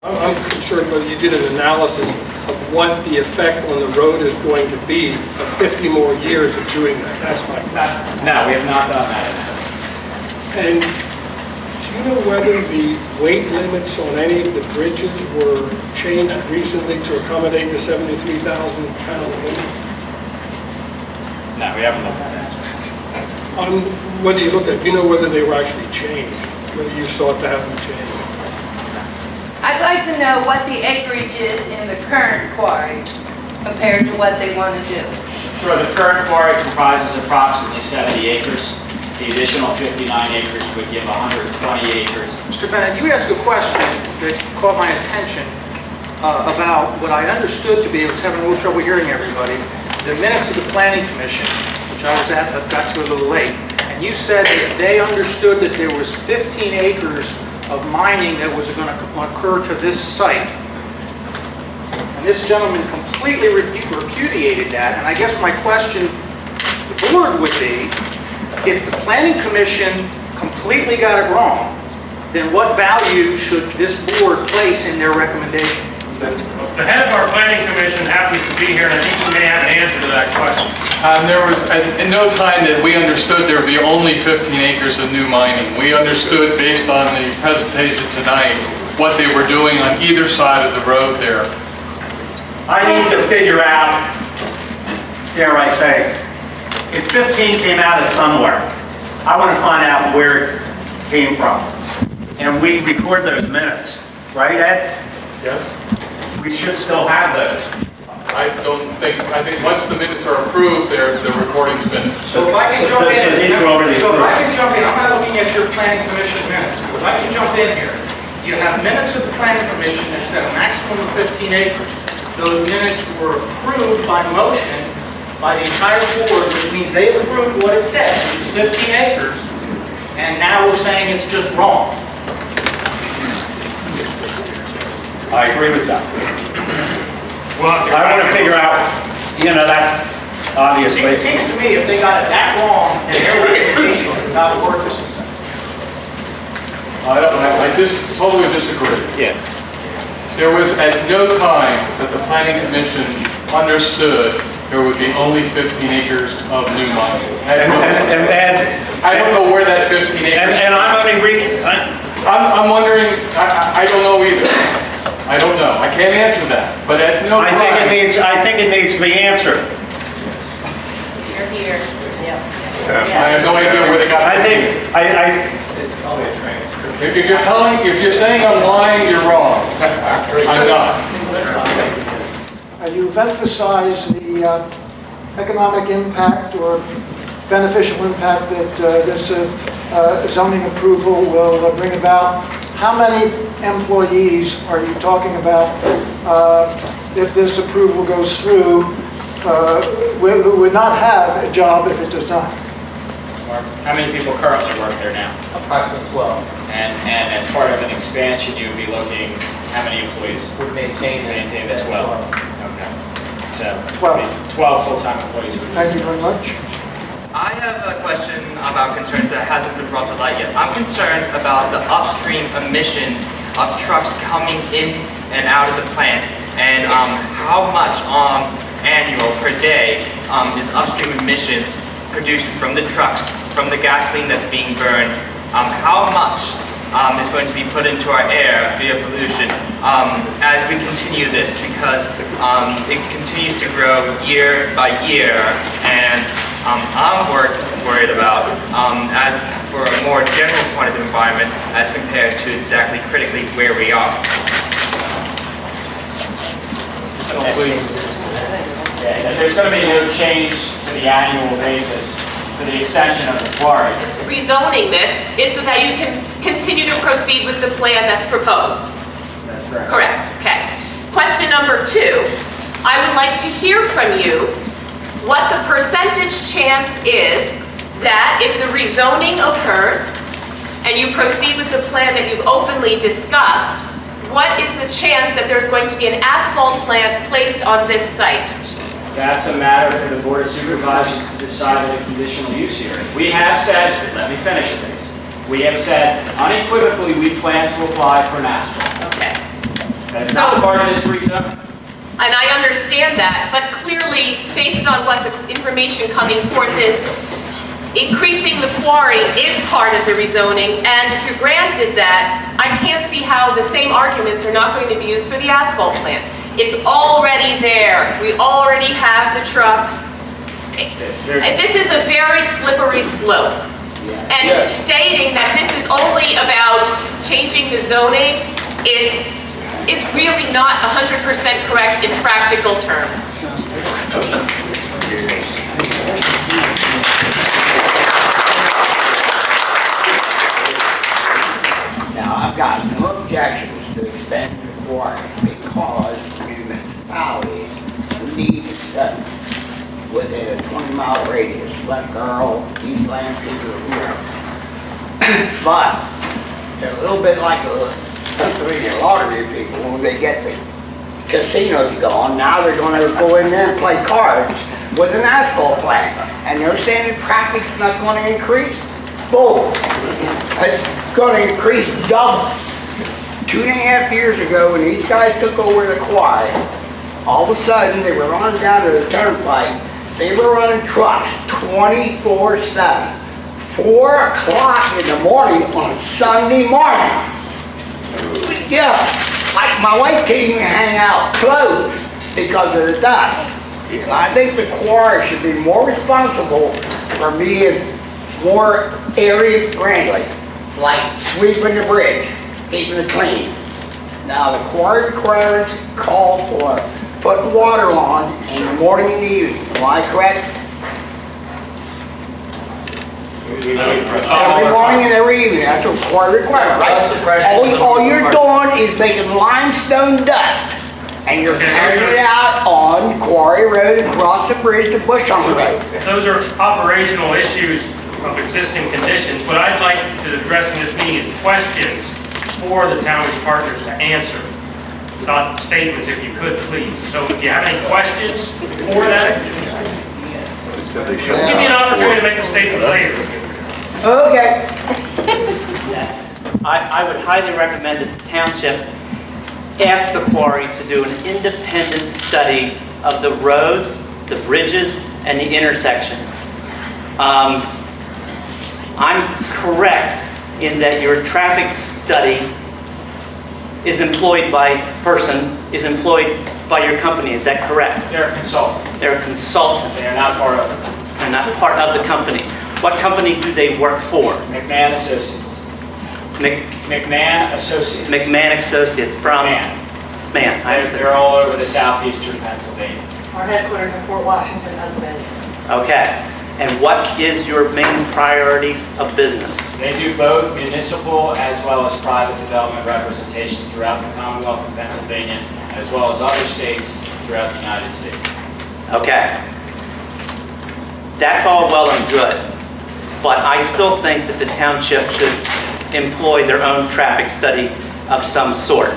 I'm concerned whether you did an analysis of what the effect on the road is going to be of 50 more years of doing that. That's my question. No, we have not done that. And do you know whether the weight limits on any of the bridges were changed recently to accommodate the 73,000 pound limit? No, we haven't looked at that. Whether you looked at, do you know whether they were actually changed, whether you sought to have them changed? I'd like to know what the acreage is in the current quarry compared to what they want to do. Sure, the current quarry comprises approximately 70 acres. The additional 59 acres would give 120 acres. Mr. Bennett, you asked a question that caught my attention about what I understood to be, I was having a little trouble hearing everybody, the minutes of the Planning Commission, which I was at but got to a little late, and you said that they understood that there was 15 acres of mining that was going to occur to this site. And this gentleman completely repudiated that, and I guess my question to the board would be, if the Planning Commission completely got it wrong, then what value should this board place in their recommendation? The head of our planning commission happens to be here, and I think he may have an answer to that question. There was in no time that we understood there would be only 15 acres of new mining. We understood, based on the presentation tonight, what they were doing on either side of the road there. I need to figure out, dare I say, if 15 came out of somewhere, I want to find out where it came from. And we record those minutes, right, Ed? Yes? We should still have those. I think once the minutes are approved, the recording's finished. So if I can jump in, So these are already I'm approved. not looking at your planning commission minutes. If I can jump in here, you have minutes of the planning commission that said a maximum of 15 acres. Those minutes were approved by motion by the entire board, which means they approved what it said, which is 15 acres, and now we're saying it's just wrong. I agree with that. Well, I want to figure out, that's obviously. It seems to me if they got it that wrong, then their recommendation is about worthless. I totally disagree. Yeah. There was at no time that the Planning Commission understood there would be only 15 acres of new mining. I don't know where that 15 acres. And I'm only reading. I'm wondering. I don't know either. I don't know. I can't answer that. But at no time. I think it needs to be answered. You're here. I have no idea where they got. If you're saying I'm lying, you're wrong. I'm not. You've emphasized the economic impact or beneficial impact that this zoning approval will bring about. How many employees are you talking about if this approval goes through who would not have a job if it does not? How many people currently work there now? Approximately 12. And as part of an expansion, you would be looking, how many employees? Would maintain the 12. Okay. So 12. 12 full-time employees. Thank you very much. I have a question about concerns that hasn't been brought to light yet. I'm concerned about the upstream emissions of trucks coming in and out of the plant, and how much annual per day is upstream emissions produced from the trucks, from the gasoline that's being burned. How much is going to be put into our air via pollution as we continue this, because it continues to grow year by year, and I'm worried about as for a more general point of the environment as compared to exactly critically where we are. There's going to be no change to the annual basis for the extension of the quarry. Rezoning this is so that you can continue to proceed with the plan that's proposed. That's correct. Correct. Okay. Question number 2. I would like to hear from you what the percentage chance is that if the rezoning occurs and you proceed with the plan that you've openly discussed, what is the chance that there's going to be an asphalt plant placed on this site? That's a matter for the Board of Supervisors to decide in a conditional use hearing. We have said, let me finish this. We have said unequivocally we plan to apply for an asphalt. Okay. That's not part of this rezone. And I understand that, but clearly, based on what the information coming forth is, increasing the quarry is part of the rezoning, and if you're granted that, I can't see how the same arguments are not going to be used for the asphalt plant. It's already there. We already have the trucks. And this is a very slippery slope. And stating that this is only about changing the zoning is really not 100% correct in practical terms. Now, I've got no objections to extending the quarry because municipalities need to set within a 20-mile radius, West Earl, East Lansing, or wherever. But they're a little bit like the Pennsylvania lottery people when they get the casinos gone. Now they're going to go in there and play cards with an asphalt plant. And they're saying that traffic's not going to increase. Bull. It's going to increase double. 2.5 years ago, when these guys took over the quarry, all of a sudden they were running down to the turnpike. They were running trucks 24/7. 4 o'clock in the morning on a Sunday morning. Yeah, like my wife can't even hang out clothes because of the dust. And I think the quarry should be more responsible for being more area friendly, like sweeping the bridge, keeping it clean. Now the quarry requirements call for putting water on in the morning and evening. Am I correct? Every morning and every evening. That's what quarry requires, right? All you're doing is making limestone dust, and you're carrying it out on Quarry Road and across the bridge to Bushong Road. Those are operational issues of existing conditions. What I'd like to address in this meeting is questions for the town's partners to answer, not statements, if you could, please. So if you have any questions for that, give me an opportunity to make a statement later. Okay. I would highly recommend that the township ask the quarry to do an independent study of the roads, the bridges, and the intersections. I'm correct in that your traffic study is employed by your company, is that correct? They're a consultant. They're a consultant. They are not part of it. They're not part of the company. What company do they work for? McMahon Associates. McMahon Associates. McMahon Associates from? Man. They're all over the southeastern Pennsylvania. Our headquarters in Fort Washington, Pennsylvania. Okay. And what is your main priority of business? They do both municipal as well as private development representation throughout the Commonwealth of Pennsylvania, as well as other states throughout the United States. Okay. That's all well and good, but I still think that the township should employ their own traffic study of some sort,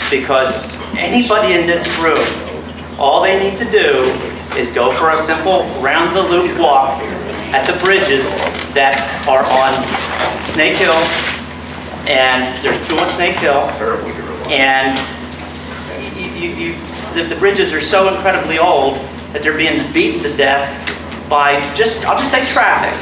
because anybody in this room, all they need to do is go for a simple round-the-loop walk at the bridges that are on Snake Hill, and there's 2 on Snake Hill, and the bridges are so incredibly old that they're being beaten to death by I'll just say traffic.